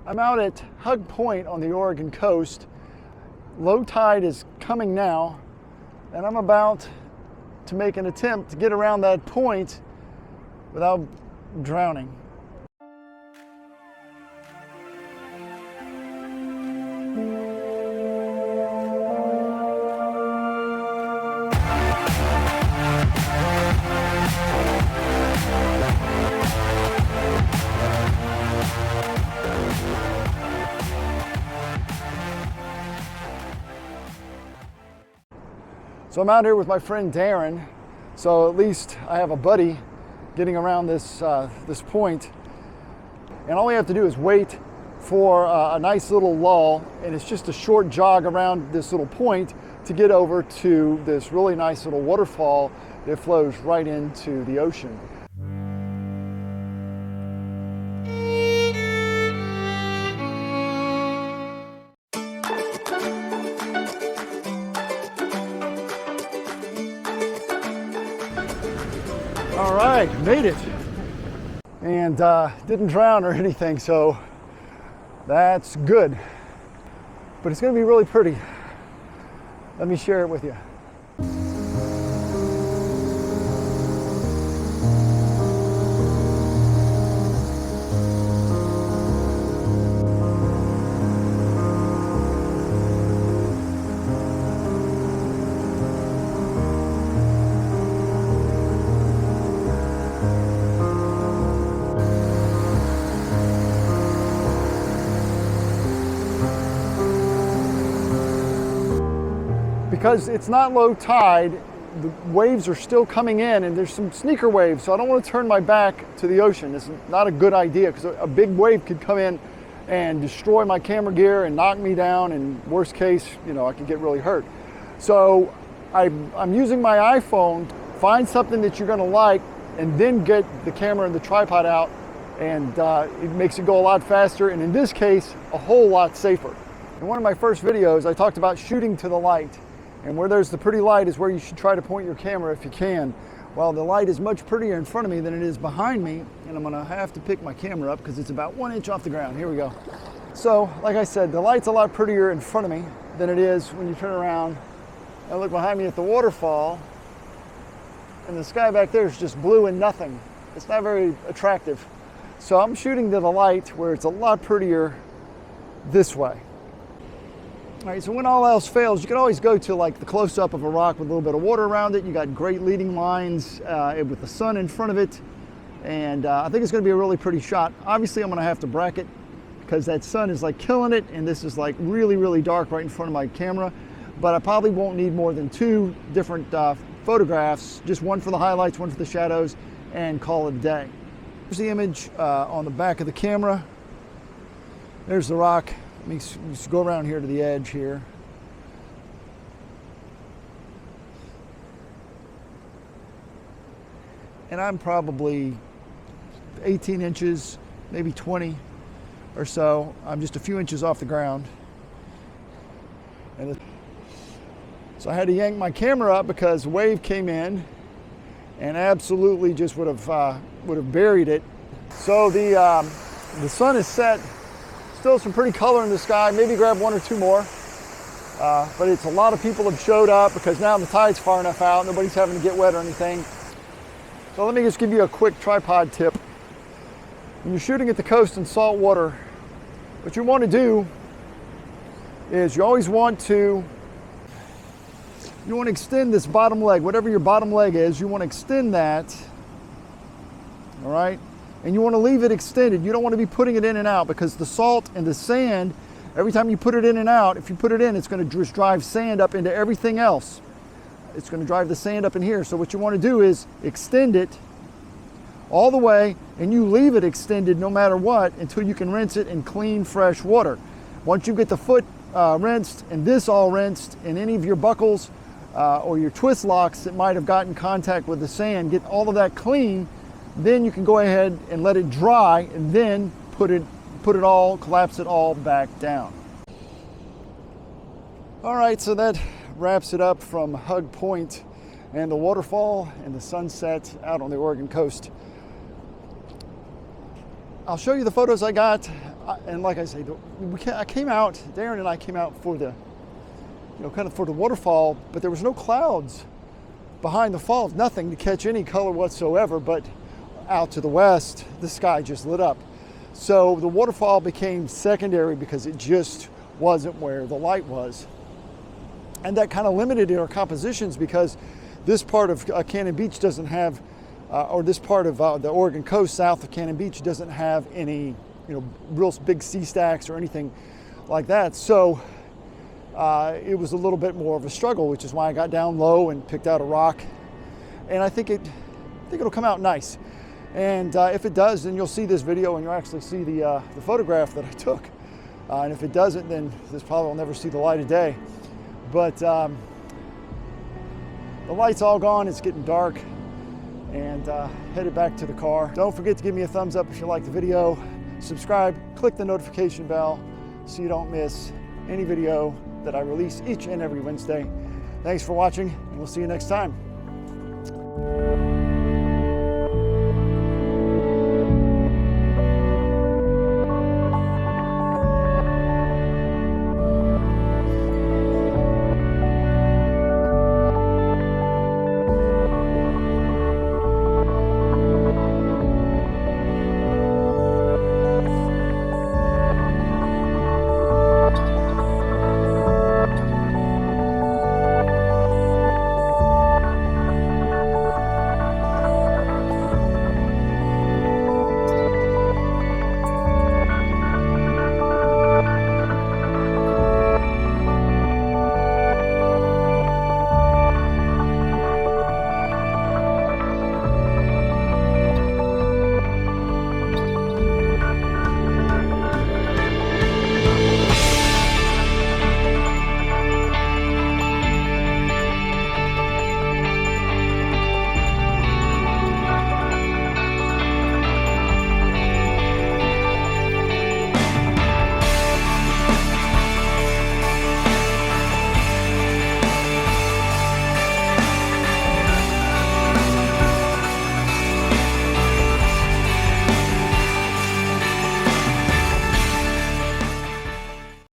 I'm out at Hug Point on the Oregon coast. Low tide is coming now, and I'm about to make an attempt to get around that point without drowning. So I'm out here with my friend Darren, so at least I have a buddy getting around this point. And all we have to do is wait for a nice little lull, and it's just a short jog around this little point to get over to this really nice little waterfall that flows right into the ocean. All right, made it. And didn't drown or anything, so that's good. But it's gonna be really pretty. Let me share it with you. Because it's not low tide, the waves are still coming in, and there's some sneaker waves, so I don't want to turn my back to the ocean. It's not a good idea because a big wave could come in and destroy my camera gear and knock me down, and worst case, I could get really hurt. So I'm using my iPhone. Find something that you're going to like and then get the camera and the tripod out, and it makes it go a lot faster, and in this case, a whole lot safer. In one of my first videos, I talked about shooting to the light. And where there's the pretty light is where you should try to point your camera if you can. Well, the light is much prettier in front of me than it is behind me, and I'm gonna have to pick my camera up because it's about 1 inch off the ground. Here we go. So, like I said, the light's a lot prettier in front of me than it is when you turn around and look behind me at the waterfall, and the sky back there is just blue and nothing. It's not very attractive. So I'm shooting to the light where it's a lot prettier this way. All right, so when all else fails, you can always go to like the close-up of a rock with a little bit of water around it. You got great leading lines with the sun in front of it, and I think it's going to be a really pretty shot. Obviously, I'm going to have to bracket because that sun is like killing it, and this is like really, really dark right in front of my camera. But I probably won't need more than 2 different photographs, just one for the highlights, one for the shadows, and call it a day. Here's the image on the back of the camera. There's the rock. Let me just go around here to the edge here. And I'm probably 18 inches, maybe 20 or so. I'm just a few inches off the ground. And so I had to yank my camera up because a wave came in and absolutely just would have buried it. So the sun is set. Still some pretty color in the sky, maybe grab 1 or 2 more. But it's a lot of people have showed up because now the tide's far enough out, nobody's having to get wet or anything. So let me just give you a quick tripod tip. When you're shooting at the coast in salt water, what you want to do is you always want to extend this bottom leg, whatever your bottom leg is, you want to extend that, all right? And you want to leave it extended. You don't want to be putting it in and out because the salt and the sand, every time you put it in and out, if you put it in, it's going to just drive sand up into everything else. It's going to drive the sand up in here. So what you want to do is extend it all the way, and you leave it extended no matter what until you can rinse it in clean, fresh water. Once you get the foot rinsed and this all rinsed, and any of your buckles or your twist locks that might have gotten contact with the sand, get all of that clean, then you can go ahead and let it dry and then collapse it all back down. All right, so that wraps it up from Hug Point and the waterfall and the sunset out on the Oregon coast. I'll show you the photos I got and like I say, I came out, Darren and I came out for the, kind of for the waterfall, but there was no clouds behind the falls, nothing to catch any color whatsoever, but out to the west, the sky just lit up. So the waterfall became secondary because it just wasn't where the light was. And that kind of limited our compositions because this part of Cannon Beach doesn't have, or this part of the Oregon coast south of Cannon Beach doesn't have any, real big sea stacks or anything like that. So it was a little bit more of a struggle, which is why I got down low and picked out a rock. And I think it'll come out nice. And if it does, then you'll see this video and you'll actually see the photograph that I took. And if it doesn't, then this probably will never see the light of day. But the light's all gone, it's getting dark, and headed back to the car. Don't forget to give me a thumbs up if you like the video. Subscribe, click the notification bell so you don't miss any video that I release each and every Wednesday. Thanks for watching, and we'll see you next time.